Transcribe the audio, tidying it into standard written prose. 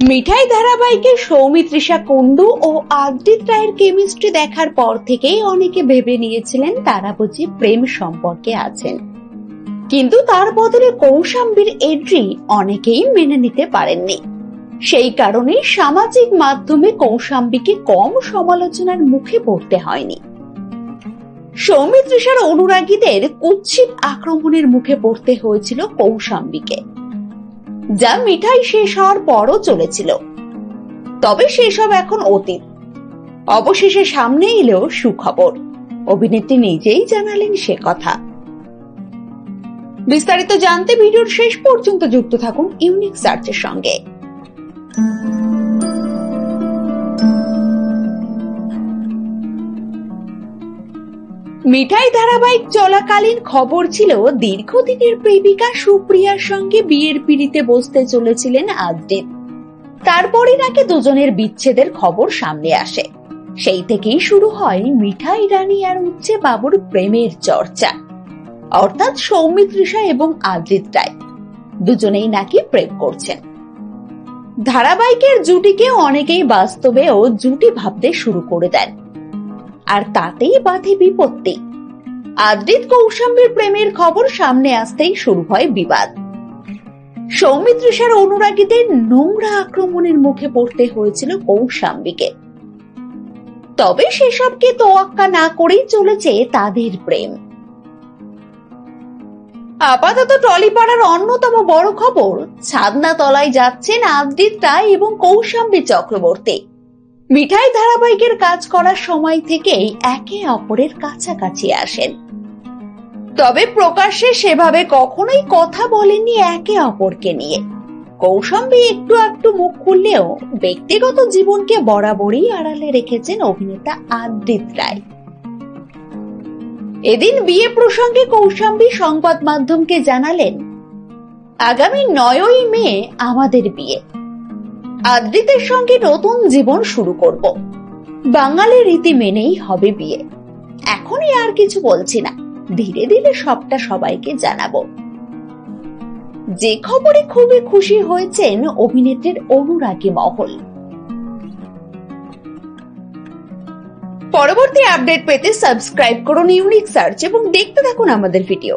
মিঠাই ধারাবাহিকে সৌমিত্রিষা কুন্ডু ও আদ্রিত রায়ের কেমিস্ট্রি দেখার পর থেকেই অনেকে ভেবে নিয়েছিলেন তারা বুঝি প্রেম সম্পর্কে আছেন, কিন্তু তার বদলে কৌশাম্বীর এন্ট্রি অনেকেই মেনে নিতে পারেননি। সেই কারণে সামাজিক মাধ্যমে কৌশাম্বীকে কম সমালোচনার মুখে পড়তে হয়নি। সৌমিত্রিষার অনুরাগীদের কুৎসিত আক্রমণের মুখে পড়তে হয়েছিল কৌশাম্বীকে, যা মিঠাই শেষ হওয়ার পরও চলেছিল। তবে সেসব এখন অতীত। অবশেষে সামনে এলো সুখবর, অভিনেত্রী নিজেই জানালেন সে কথা। বিস্তারিত জানতে ভিডিওর শেষ পর্যন্ত যুক্ত থাকুন ইউনিক সার্চের সঙ্গে। মিঠাই ধারাবাহিক চলাকালীন খবর ছিল দীর্ঘদিনের প্রেমিকা সুপ্রিয়ার সঙ্গে বিয়ের পিঁড়িতে বসতে চলেছিলেন আদ্রিত। তারপরই নাকি দুজনের বিচ্ছেদের খবর সামনে আসে। সেই থেকেই শুরু হয় মিঠাই রানী আর উচ্ছে বাবুর প্রেমের চর্চা, অর্থাৎ সৌমিত্রিষা এবং আদ্রিত রায় দুজনেই নাকি প্রেম করছেন। ধারাবাহিকের জুটিকে অনেকেই বাস্তবেও জুটি ভাবতে শুরু করে দেন, আর তাতেই বাধে বিপত্তি। আদ্রিত কৌশাম্বীর প্রেমের খবর সামনে আসতেই শুরু হয় বিবাদ। সৌমিত্রিষার অনুরাগীদের নোংরা আক্রমণের মুখে পড়তে হয়েছিল কৌশাম্বীকে। তবে সেসবকে তোয়াক্কা না করেই চলেছে তাদের প্রেম। আপাতত টলিপাড়ার অন্যতম বড় খবর, ছাদনা তলায় যাচ্ছেন আদ্রিত রায় এবং কৌশাম্বী চক্রবর্তী। মিঠাই ধারাবাহিকের কাজ করার সময় থেকেই একে অপরের কাছাকাছি আসেন, তবে প্রকাশ্যে সেভাবে কখনোই কথা বলেননি একে অপরকে নিয়ে। কৌশাম্বী একটু একটু মুখ খুললেও ব্যক্তিগত জীবনকে বরাবরই আড়ালে রেখেছেন অভিনেতা আদ্রিত রায়। এদিন বিয়ে প্রসঙ্গে কৌশাম্বী সংবাদ মাধ্যমকে জানালেন, আগামী 9ই মে আমাদের বিয়ে। আদ্রিতের সঙ্গে নতুন জীবন শুরু করব। বাঙালির রীতি মেনেই হবে বিয়ে। এখনই আর কিছু বলছি না, ধীরে ধীরে সবটা সবাইকে জানাবো। যে খবরে খুবই খুশি হয়েছেন অভিনেত্রীর অনুরাগী মহল। পরবর্তী আপডেট পেতে সাবস্ক্রাইব করুন ইউনিক সার্চ এবং দেখতে থাকুন আমাদের ভিডিও।